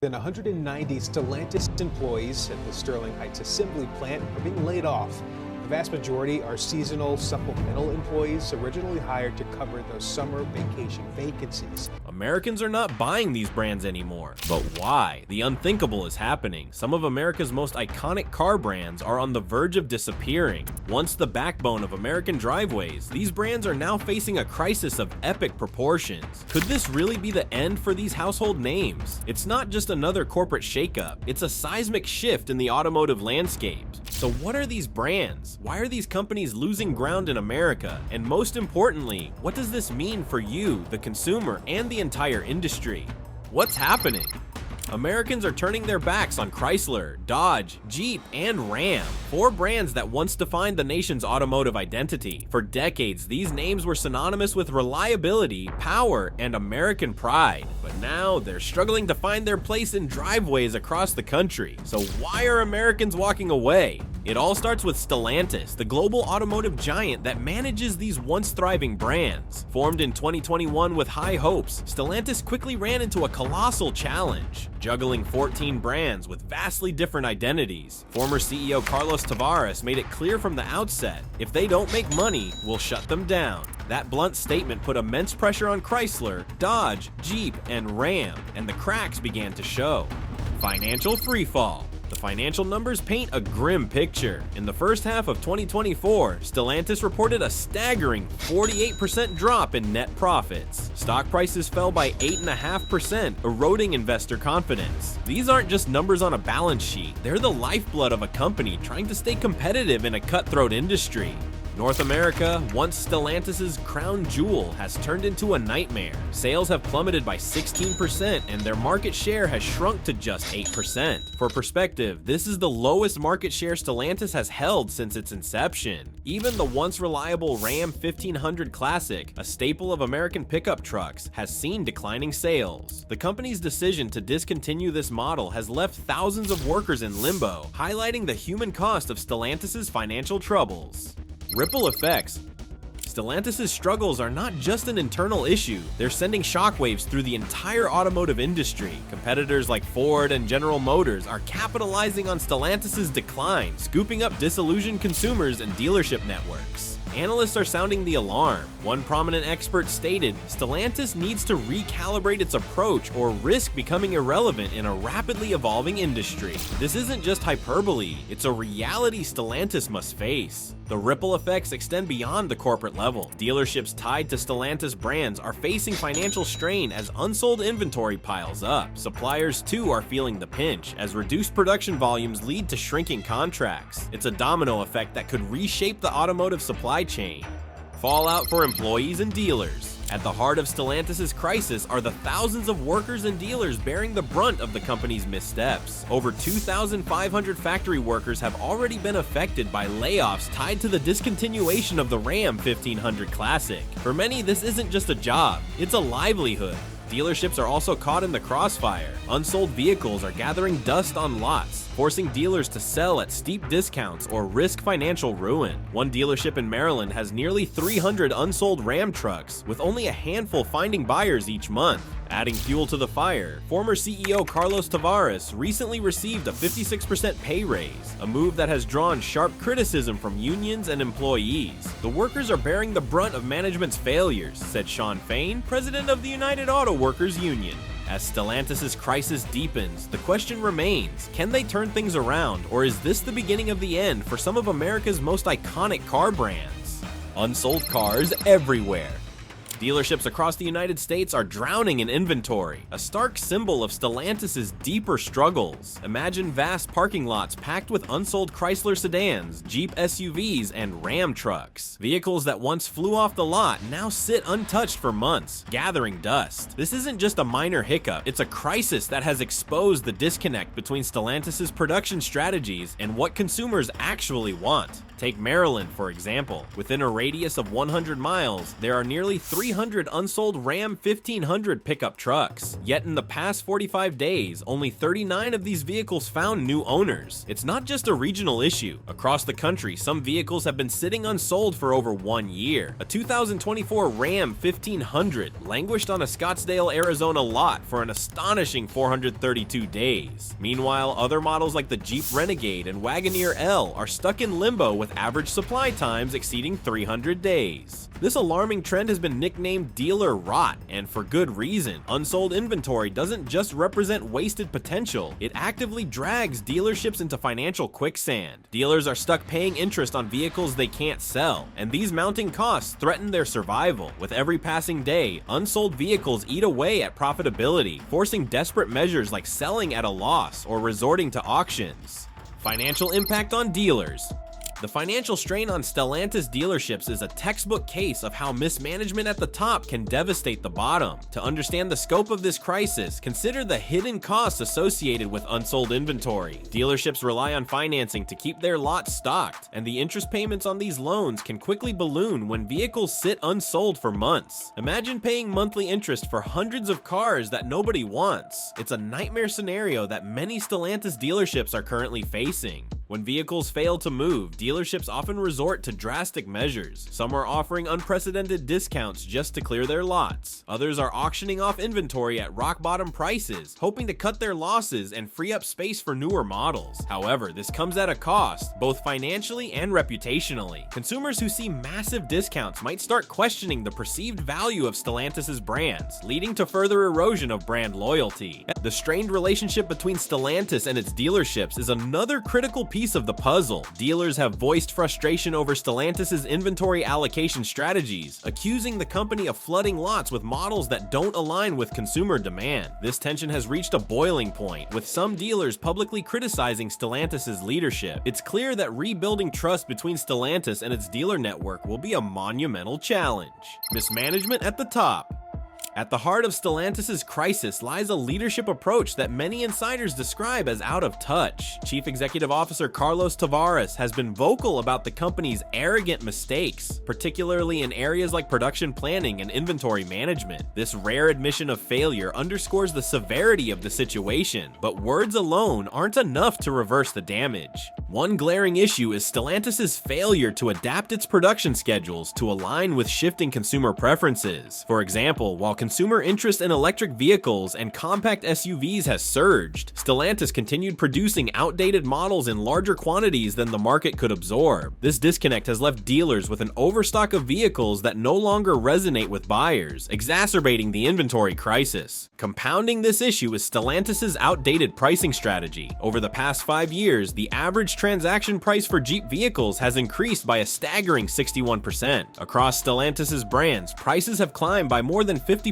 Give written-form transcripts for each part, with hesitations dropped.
Than 190 Stellantis employees at the Sterling Heights assembly plant are being laid off. The vast majority are seasonal supplemental employees originally hired to cover those summer vacation vacancies. Americans are not buying these brands anymore. But why? The unthinkable is happening. Some of America's most iconic car brands are on the verge of disappearing. Once the backbone of American driveways, these brands are now facing a crisis of epic proportions. Could this really be the end for these household names? It's not just another corporate shakeup, it's a seismic shift in the automotive landscape. So what are these brands? Why are these companies losing ground in America? And most importantly, what does this mean for you, the consumer, and the entire industry? What's happening? Americans are turning their backs on Chrysler, Dodge, Jeep, and Ram, four brands that once defined the nation's automotive identity. For decades, these names were synonymous with reliability, power, and American pride. But now, they're struggling to find their place in driveways across the country. So why are Americans walking away? It all starts with Stellantis, the global automotive giant that manages these once thriving brands. Formed in 2021 with high hopes, Stellantis quickly ran into a colossal challenge, juggling 14 brands with vastly different identities. Former CEO Carlos Tavares made it clear from the outset, if they don't make money, we'll shut them down. That blunt statement put immense pressure on Chrysler, Dodge, Jeep, and Ram, and the cracks began to show. Financial freefall. The financial numbers paint a grim picture. In the first half of 2024, Stellantis reported a staggering 48% drop in net profits. Stock prices fell by 8.5%, eroding investor confidence. These aren't just numbers on a balance sheet, they're the lifeblood of a company trying to stay competitive in a cutthroat industry. North America, once Stellantis' crown jewel, has turned into a nightmare. Sales have plummeted by 16% and their market share has shrunk to just 8%. For perspective, this is the lowest market share Stellantis has held since its inception. Even the once reliable Ram 1500 Classic, a staple of American pickup trucks, has seen declining sales. The company's decision to discontinue this model has left thousands of workers in limbo, highlighting the human cost of Stellantis' financial troubles. Ripple effects. Stellantis' struggles are not just an internal issue, they're sending shockwaves through the entire automotive industry. Competitors like Ford and General Motors are capitalizing on Stellantis' decline, scooping up disillusioned consumers and dealership networks. Analysts are sounding the alarm. One prominent expert stated, Stellantis needs to recalibrate its approach or risk becoming irrelevant in a rapidly evolving industry. This isn't just hyperbole, it's a reality Stellantis must face. The ripple effects extend beyond the corporate level. Dealerships tied to Stellantis brands are facing financial strain as unsold inventory piles up. Suppliers too are feeling the pinch, as reduced production volumes lead to shrinking contracts. It's a domino effect that could reshape the automotive supply chain. Fallout for employees and dealers. At the heart of Stellantis' crisis are the thousands of workers and dealers bearing the brunt of the company's missteps. Over 2,500 factory workers have already been affected by layoffs tied to the discontinuation of the Ram 1500 Classic. For many, this isn't just a job, it's a livelihood. Dealerships are also caught in the crossfire. Unsold vehicles are gathering dust on lots, forcing dealers to sell at steep discounts or risk financial ruin. One dealership in Maryland has nearly 300 unsold Ram trucks, with only a handful finding buyers each month. Adding fuel to the fire, former CEO Carlos Tavares recently received a 56% pay raise, a move that has drawn sharp criticism from unions and employees. The workers are bearing the brunt of management's failures, said Sean Fain, president of the United Auto Workers Union. As Stellantis' crisis deepens, the question remains, can they turn things around, or is this the beginning of the end for some of America's most iconic car brands? Unsold cars everywhere. Dealerships across the United States are drowning in inventory, a stark symbol of Stellantis' deeper struggles. Imagine vast parking lots packed with unsold Chrysler sedans, Jeep SUVs, and Ram trucks. Vehicles that once flew off the lot now sit untouched for months, gathering dust. This isn't just a minor hiccup, it's a crisis that has exposed the disconnect between Stellantis' production strategies and what consumers actually want. Take Maryland, for example. Within a radius of 100 miles, there are nearly 300 unsold Ram 1500 pickup trucks. Yet in the past 45 days, only 39 of these vehicles found new owners. It's not just a regional issue. Across the country, some vehicles have been sitting unsold for over 1 year. A 2024 Ram 1500 languished on a Scottsdale, Arizona lot for an astonishing 432 days. Meanwhile, other models like the Jeep Renegade and Wagoneer L are stuck in limbo with average supply times exceeding 300 days. This alarming trend has been nicknamed dealer rot, and for good reason. Unsold inventory doesn't just represent wasted potential, it actively drags dealerships into financial quicksand. Dealers are stuck paying interest on vehicles they can't sell, and these mounting costs threaten their survival. With every passing day, unsold vehicles eat away at profitability, forcing desperate measures like selling at a loss or resorting to auctions. Financial impact on dealers. The financial strain on Stellantis dealerships is a textbook case of how mismanagement at the top can devastate the bottom. To understand the scope of this crisis, consider the hidden costs associated with unsold inventory. Dealerships rely on financing to keep their lots stocked, and the interest payments on these loans can quickly balloon when vehicles sit unsold for months. Imagine paying monthly interest for hundreds of cars that nobody wants. It's a nightmare scenario that many Stellantis dealerships are currently facing. When vehicles fail to move, dealerships often resort to drastic measures. Some are offering unprecedented discounts just to clear their lots. Others are auctioning off inventory at rock-bottom prices, hoping to cut their losses and free up space for newer models. However, this comes at a cost, both financially and reputationally. Consumers who see massive discounts might start questioning the perceived value of Stellantis' brands, leading to further erosion of brand loyalty. The strained relationship between Stellantis and its dealerships is another critical piece of the puzzle. Dealers have voiced frustration over Stellantis' inventory allocation strategies, accusing the company of flooding lots with models that don't align with consumer demand. This tension has reached a boiling point, with some dealers publicly criticizing Stellantis' leadership. It's clear that rebuilding trust between Stellantis and its dealer network will be a monumental challenge. Mismanagement at the top. At the heart of Stellantis' crisis lies a leadership approach that many insiders describe as out of touch. Chief Executive Officer Carlos Tavares has been vocal about the company's arrogant mistakes, particularly in areas like production planning and inventory management. This rare admission of failure underscores the severity of the situation, but words alone aren't enough to reverse the damage. One glaring issue is Stellantis' failure to adapt its production schedules to align with shifting consumer preferences. For example, while consumer interest in electric vehicles and compact SUVs has surged, Stellantis continued producing outdated models in larger quantities than the market could absorb. This disconnect has left dealers with an overstock of vehicles that no longer resonate with buyers, exacerbating the inventory crisis. Compounding this issue is Stellantis' outdated pricing strategy. Over the past 5 years, the average transaction price for Jeep vehicles has increased by a staggering 61%. Across Stellantis' brands, prices have climbed by more than 50%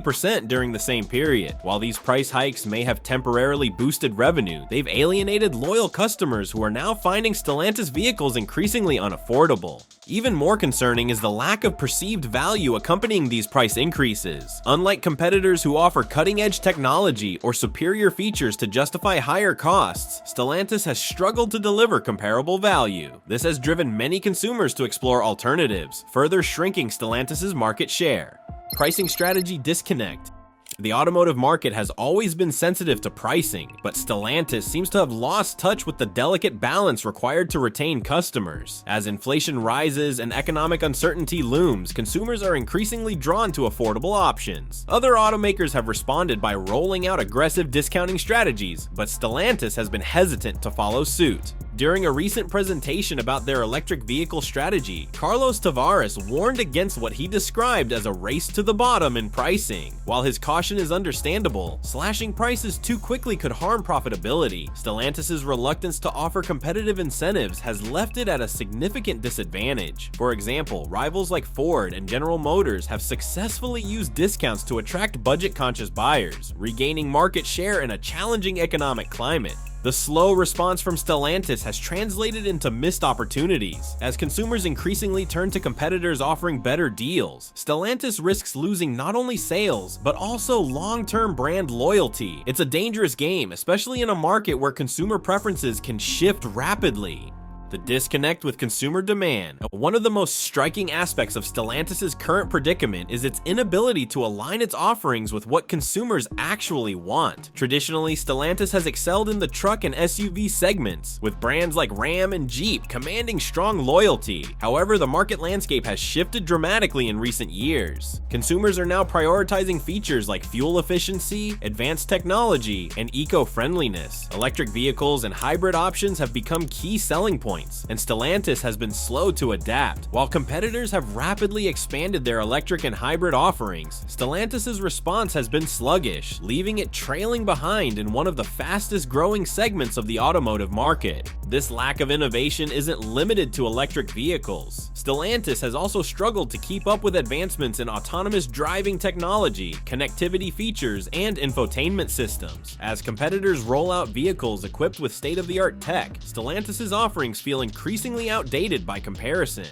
during the same period. While these price hikes may have temporarily boosted revenue, they've alienated loyal customers who are now finding Stellantis vehicles increasingly unaffordable. Even more concerning is the lack of perceived value accompanying these price increases. Unlike competitors who offer cutting-edge technology or superior features to justify higher costs, Stellantis has struggled to deliver comparable value. This has driven many consumers to explore alternatives, further shrinking Stellantis' market share. Pricing strategy disconnect. The automotive market has always been sensitive to pricing, but Stellantis seems to have lost touch with the delicate balance required to retain customers. As inflation rises and economic uncertainty looms, consumers are increasingly drawn to affordable options. Other automakers have responded by rolling out aggressive discounting strategies, but Stellantis has been hesitant to follow suit. During a recent presentation about their electric vehicle strategy, Carlos Tavares warned against what he described as a race to the bottom in pricing. While his caution is understandable, slashing prices too quickly could harm profitability. Stellantis' reluctance to offer competitive incentives has left it at a significant disadvantage. For example, rivals like Ford and General Motors have successfully used discounts to attract budget-conscious buyers, regaining market share in a challenging economic climate. The slow response from Stellantis has translated into missed opportunities. As consumers increasingly turn to competitors offering better deals, Stellantis risks losing not only sales, but also long-term brand loyalty. It's a dangerous game, especially in a market where consumer preferences can shift rapidly. The disconnect with consumer demand. One of the most striking aspects of Stellantis' current predicament is its inability to align its offerings with what consumers actually want. Traditionally, Stellantis has excelled in the truck and SUV segments, with brands like Ram and Jeep commanding strong loyalty. However, the market landscape has shifted dramatically in recent years. Consumers are now prioritizing features like fuel efficiency, advanced technology, and eco-friendliness. Electric vehicles and hybrid options have become key selling points, and Stellantis has been slow to adapt. While competitors have rapidly expanded their electric and hybrid offerings, Stellantis' response has been sluggish, leaving it trailing behind in one of the fastest growing segments of the automotive market. This lack of innovation isn't limited to electric vehicles. Stellantis has also struggled to keep up with advancements in autonomous driving technology, connectivity features, and infotainment systems. As competitors roll out vehicles equipped with state-of-the-art tech, Stellantis' offerings feel increasingly outdated by comparison.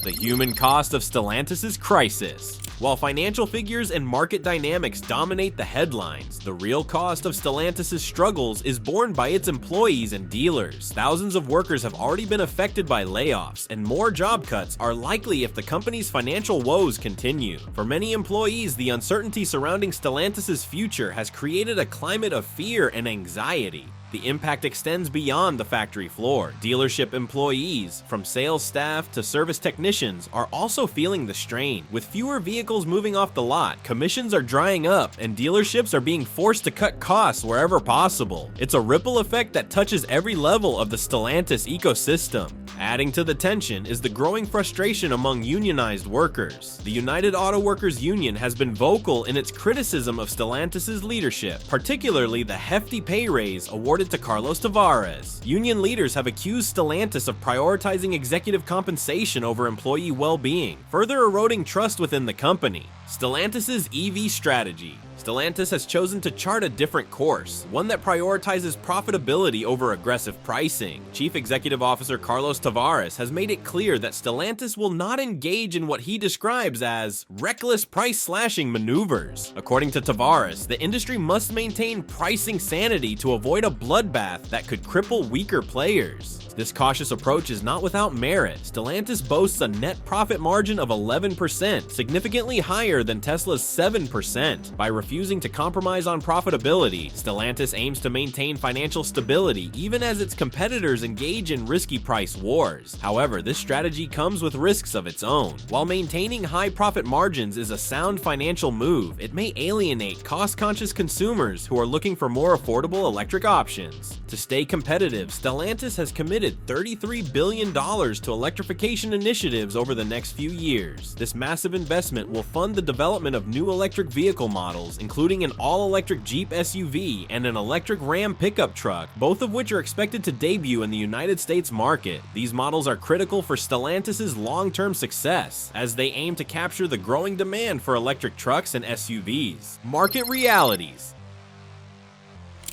The human cost of Stellantis' crisis. While financial figures and market dynamics dominate the headlines, the real cost of Stellantis' struggles is borne by its employees and dealers. Thousands of workers have already been affected by layoffs, and more job cuts are likely if the company's financial woes continue. For many employees, the uncertainty surrounding Stellantis' future has created a climate of fear and anxiety. The impact extends beyond the factory floor. Dealership employees, from sales staff to service technicians, are also feeling the strain. With fewer vehicles moving off the lot, commissions are drying up, and dealerships are being forced to cut costs wherever possible. It's a ripple effect that touches every level of the Stellantis ecosystem. Adding to the tension is the growing frustration among unionized workers. The United Auto Workers Union has been vocal in its criticism of Stellantis' leadership, particularly the hefty pay raise awarded to Carlos Tavares. Union leaders have accused Stellantis of prioritizing executive compensation over employee well-being, further eroding trust within the company. Stellantis' EV strategy. Stellantis has chosen to chart a different course, one that prioritizes profitability over aggressive pricing. Chief Executive Officer Carlos Tavares has made it clear that Stellantis will not engage in what he describes as reckless price-slashing maneuvers. According to Tavares, the industry must maintain pricing sanity to avoid a bloodbath that could cripple weaker players. This cautious approach is not without merit. Stellantis boasts a net profit margin of 11%, significantly higher than Tesla's 7%. By refusing to compromise on profitability, Stellantis aims to maintain financial stability even as its competitors engage in risky price wars. However, this strategy comes with risks of its own. While maintaining high profit margins is a sound financial move, it may alienate cost-conscious consumers who are looking for more affordable electric options. To stay competitive, Stellantis has committed $33 billion to electrification initiatives over the next few years. This massive investment will fund the development of new electric vehicle models, including an all-electric Jeep SUV and an electric Ram pickup truck, both of which are expected to debut in the United States market. These models are critical for Stellantis' long-term success, as they aim to capture the growing demand for electric trucks and SUVs. Market realities.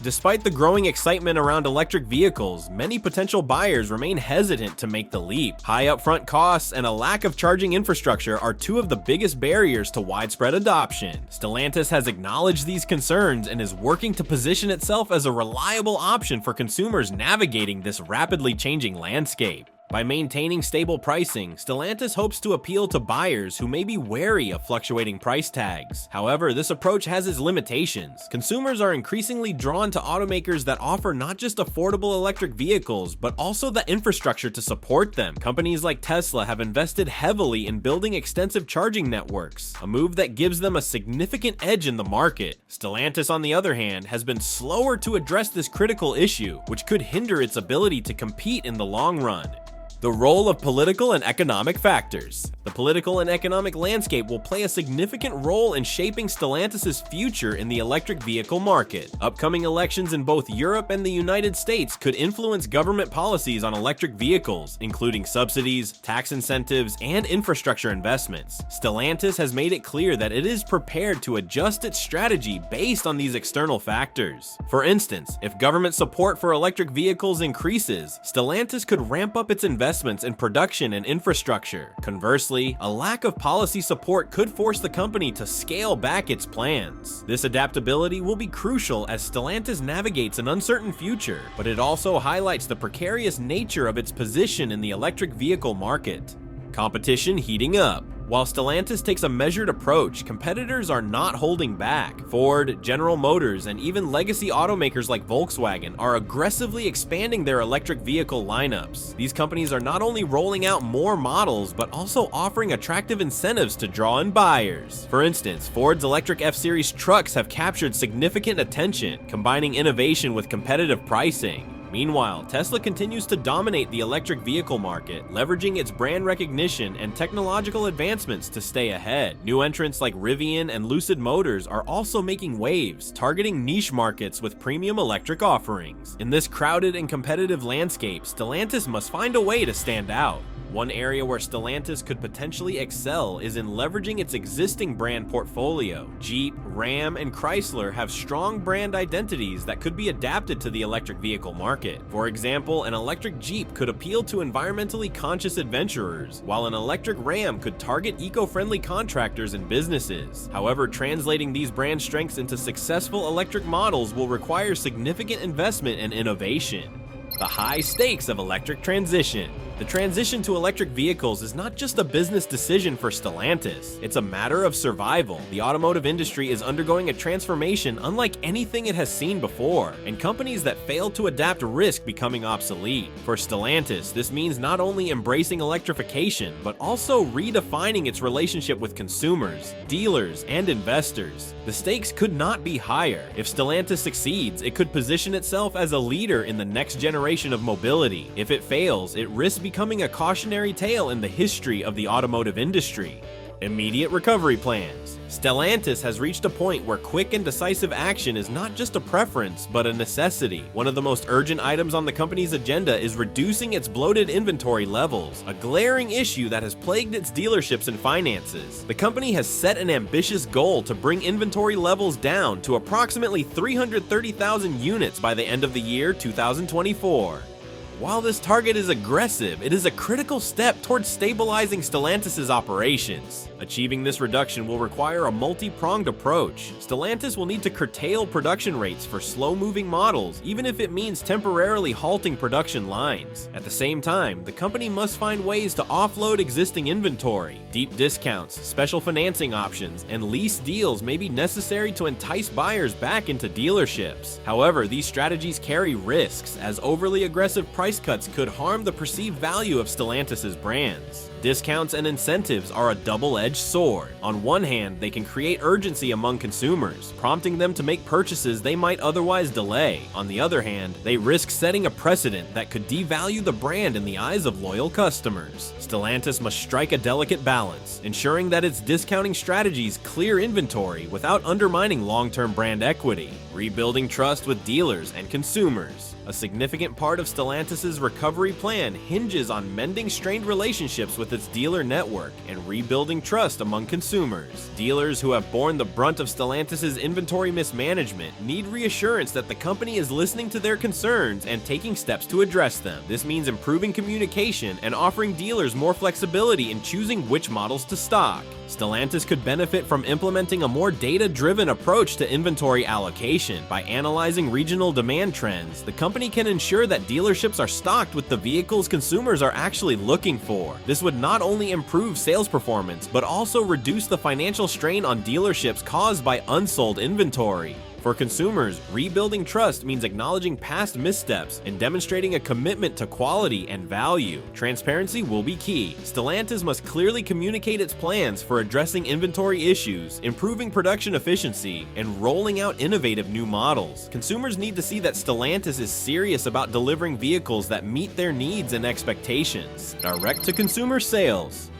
Despite the growing excitement around electric vehicles, many potential buyers remain hesitant to make the leap. High upfront costs and a lack of charging infrastructure are two of the biggest barriers to widespread adoption. Stellantis has acknowledged these concerns and is working to position itself as a reliable option for consumers navigating this rapidly changing landscape. By maintaining stable pricing, Stellantis hopes to appeal to buyers who may be wary of fluctuating price tags. However, this approach has its limitations. Consumers are increasingly drawn to automakers that offer not just affordable electric vehicles, but also the infrastructure to support them. Companies like Tesla have invested heavily in building extensive charging networks, a move that gives them a significant edge in the market. Stellantis, on the other hand, has been slower to address this critical issue, which could hinder its ability to compete in the long run. The role of political and economic factors. The political and economic landscape will play a significant role in shaping Stellantis' future in the electric vehicle market. Upcoming elections in both Europe and the United States could influence government policies on electric vehicles, including subsidies, tax incentives, and infrastructure investments. Stellantis has made it clear that it is prepared to adjust its strategy based on these external factors. For instance, if government support for electric vehicles increases, Stellantis could ramp up its investments investments in production and infrastructure. Conversely, a lack of policy support could force the company to scale back its plans. This adaptability will be crucial as Stellantis navigates an uncertain future, but it also highlights the precarious nature of its position in the electric vehicle market. Competition heating up. While Stellantis takes a measured approach, competitors are not holding back. Ford, General Motors, and even legacy automakers like Volkswagen are aggressively expanding their electric vehicle lineups. These companies are not only rolling out more models, but also offering attractive incentives to draw in buyers. For instance, Ford's electric F-Series trucks have captured significant attention, combining innovation with competitive pricing. Meanwhile, Tesla continues to dominate the electric vehicle market, leveraging its brand recognition and technological advancements to stay ahead. New entrants like Rivian and Lucid Motors are also making waves, targeting niche markets with premium electric offerings. In this crowded and competitive landscape, Stellantis must find a way to stand out. One area where Stellantis could potentially excel is in leveraging its existing brand portfolio. Jeep, Ram, and Chrysler have strong brand identities that could be adapted to the electric vehicle market. For example, an electric Jeep could appeal to environmentally conscious adventurers, while an electric Ram could target eco-friendly contractors and businesses. However, translating these brand strengths into successful electric models will require significant investment and innovation. The high stakes of electric transition. The transition to electric vehicles is not just a business decision for Stellantis, it's a matter of survival. The automotive industry is undergoing a transformation unlike anything it has seen before, and companies that fail to adapt risk becoming obsolete. For Stellantis, this means not only embracing electrification, but also redefining its relationship with consumers, dealers, and investors. The stakes could not be higher. If Stellantis succeeds, it could position itself as a leader in the next generation of mobility. If it fails, it risks becoming a cautionary tale in the history of the automotive industry. Immediate recovery plans. Stellantis has reached a point where quick and decisive action is not just a preference, but a necessity. One of the most urgent items on the company's agenda is reducing its bloated inventory levels, a glaring issue that has plagued its dealerships and finances. The company has set an ambitious goal to bring inventory levels down to approximately 330,000 units by the end of the year 2024. While this target is aggressive, it is a critical step towards stabilizing Stellantis' operations. Achieving this reduction will require a multi-pronged approach. Stellantis will need to curtail production rates for slow-moving models, even if it means temporarily halting production lines. At the same time, the company must find ways to offload existing inventory. Deep discounts, special financing options, and lease deals may be necessary to entice buyers back into dealerships. However, these strategies carry risks, as overly aggressive price cuts could harm the perceived value of Stellantis' brands. Discounts and incentives are a double-edged sword. On one hand, they can create urgency among consumers, prompting them to make purchases they might otherwise delay. On the other hand, they risk setting a precedent that could devalue the brand in the eyes of loyal customers. Stellantis must strike a delicate balance, ensuring that its discounting strategies clear inventory without undermining long-term brand equity. Rebuilding trust with dealers and consumers. A significant part of Stellantis' recovery plan hinges on mending strained relationships with its dealer network and rebuilding trust among consumers. Dealers who have borne the brunt of Stellantis' inventory mismanagement need reassurance that the company is listening to their concerns and taking steps to address them. This means improving communication and offering dealers more flexibility in choosing which models to stock. Stellantis could benefit from implementing a more data-driven approach to inventory allocation. By analyzing regional demand trends, the company can ensure that dealerships are stocked with the vehicles consumers are actually looking for. This would not only improve sales performance, but also reduce the financial strain on dealerships caused by unsold inventory. For consumers, rebuilding trust means acknowledging past missteps and demonstrating a commitment to quality and value. Transparency will be key. Stellantis must clearly communicate its plans for addressing inventory issues, improving production efficiency, and rolling out innovative new models. Consumers need to see that Stellantis is serious about delivering vehicles that meet their needs and expectations. Direct-to-consumer sales.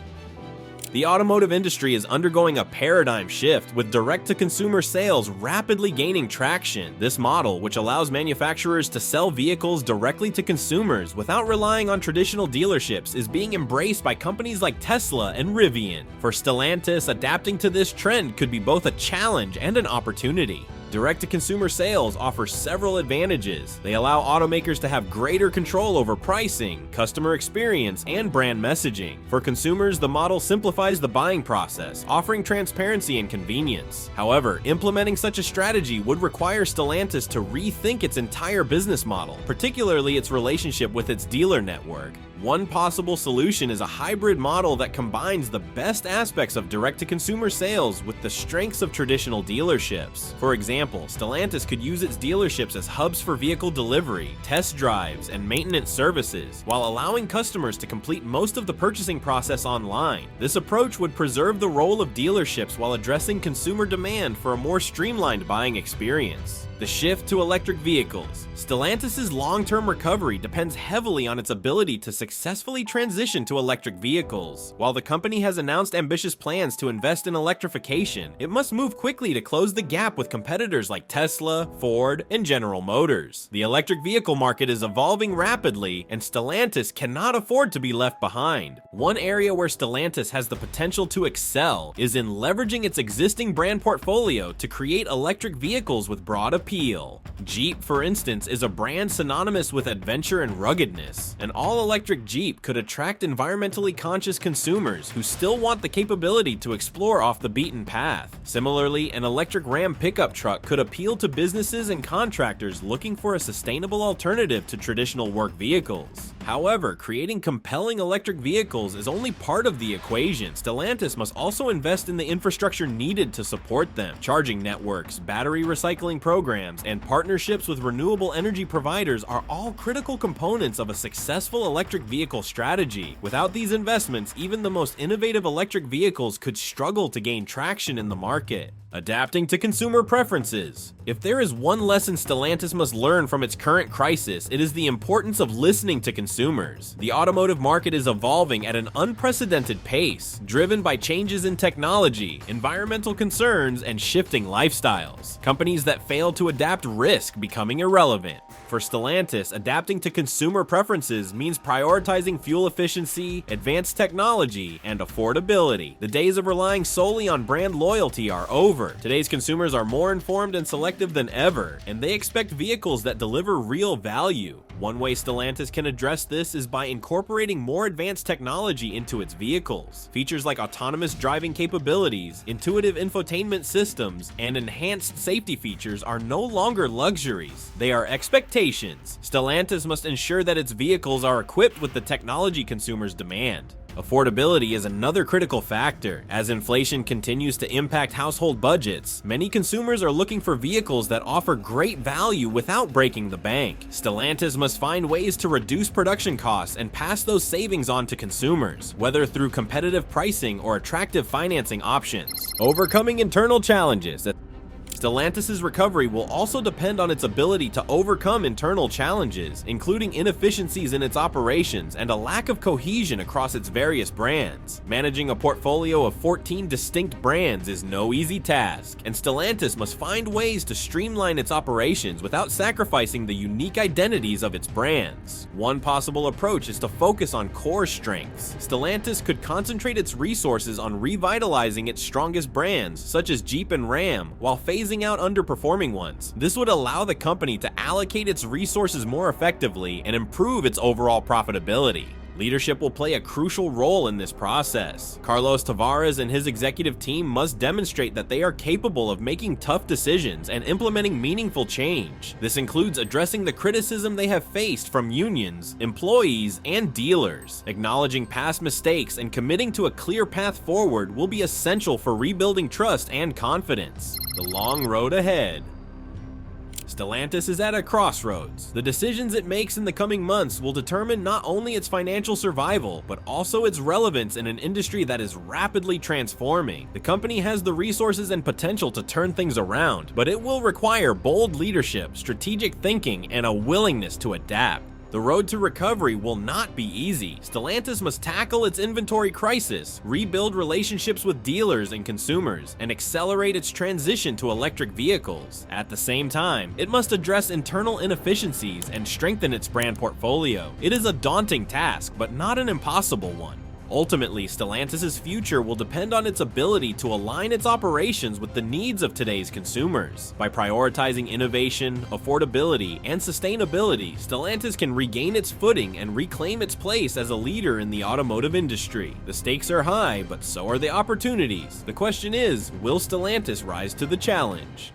The automotive industry is undergoing a paradigm shift, with direct-to-consumer sales rapidly gaining traction. This model, which allows manufacturers to sell vehicles directly to consumers without relying on traditional dealerships, is being embraced by companies like Tesla and Rivian. For Stellantis, adapting to this trend could be both a challenge and an opportunity. Direct-to-consumer sales offer several advantages. They allow automakers to have greater control over pricing, customer experience, and brand messaging. For consumers, the model simplifies the buying process, offering transparency and convenience. However, implementing such a strategy would require Stellantis to rethink its entire business model, particularly its relationship with its dealer network. One possible solution is a hybrid model that combines the best aspects of direct-to-consumer sales with the strengths of traditional dealerships. For example, Stellantis could use its dealerships as hubs for vehicle delivery, test drives, and maintenance services, while allowing customers to complete most of the purchasing process online. This approach would preserve the role of dealerships while addressing consumer demand for a more streamlined buying experience. The shift to electric vehicles. Stellantis' long-term recovery depends heavily on its ability to successfully transition to electric vehicles. While the company has announced ambitious plans to invest in electrification, it must move quickly to close the gap with competitors like Tesla, Ford, and General Motors. The electric vehicle market is evolving rapidly, and Stellantis cannot afford to be left behind. One area where Stellantis has the potential to excel is in leveraging its existing brand portfolio to create electric vehicles with broad appeal. Jeep, for instance, is a brand synonymous with adventure and ruggedness. An all-electric Jeep could attract environmentally conscious consumers who still want the capability to explore off the beaten path. Similarly, an electric Ram pickup truck could appeal to businesses and contractors looking for a sustainable alternative to traditional work vehicles. However, creating compelling electric vehicles is only part of the equation. Stellantis must also invest in the infrastructure needed to support them. Charging networks, battery recycling programs, and partnerships with renewable energy providers are all critical components of a successful electric vehicle strategy. Without these investments, even the most innovative electric vehicles could struggle to gain traction in the market. Adapting to consumer preferences. If there is one lesson Stellantis must learn from its current crisis, it is the importance of listening to consumers. The automotive market is evolving at an unprecedented pace, driven by changes in technology, environmental concerns, and shifting lifestyles. Companies that fail to adapt risk becoming irrelevant. For Stellantis, adapting to consumer preferences means prioritizing fuel efficiency, advanced technology, and affordability. The days of relying solely on brand loyalty are over. Today's consumers are more informed and selective than ever, and they expect vehicles that deliver real value. One way Stellantis can address this is by incorporating more advanced technology into its vehicles. Features like autonomous driving capabilities, intuitive infotainment systems, and enhanced safety features are no longer luxuries. They are expectations. Stellantis must ensure that its vehicles are equipped with the technology consumers demand. Affordability is another critical factor. As inflation continues to impact household budgets, many consumers are looking for vehicles that offer great value without breaking the bank. Stellantis must find ways to reduce production costs and pass those savings on to consumers, whether through competitive pricing or attractive financing options. Overcoming internal challenges. Stellantis' recovery will also depend on its ability to overcome internal challenges, including inefficiencies in its operations and a lack of cohesion across its various brands. Managing a portfolio of 14 distinct brands is no easy task, and Stellantis must find ways to streamline its operations without sacrificing the unique identities of its brands. One possible approach is to focus on core strengths. Stellantis could concentrate its resources on revitalizing its strongest brands, such as Jeep and Ram, while phasing out underperforming ones. This would allow the company to allocate its resources more effectively and improve its overall profitability. Leadership will play a crucial role in this process. Carlos Tavares and his executive team must demonstrate that they are capable of making tough decisions and implementing meaningful change. This includes addressing the criticism they have faced from unions, employees, and dealers. Acknowledging past mistakes and committing to a clear path forward will be essential for rebuilding trust and confidence. The long road ahead. Stellantis is at a crossroads. The decisions it makes in the coming months will determine not only its financial survival, but also its relevance in an industry that is rapidly transforming. The company has the resources and potential to turn things around, but it will require bold leadership, strategic thinking, and a willingness to adapt. The road to recovery will not be easy. Stellantis must tackle its inventory crisis, rebuild relationships with dealers and consumers, and accelerate its transition to electric vehicles. At the same time, it must address internal inefficiencies and strengthen its brand portfolio. It is a daunting task, but not an impossible one. Ultimately, Stellantis' future will depend on its ability to align its operations with the needs of today's consumers. By prioritizing innovation, affordability, and sustainability, Stellantis can regain its footing and reclaim its place as a leader in the automotive industry. The stakes are high, but so are the opportunities. The question is, will Stellantis rise to the challenge?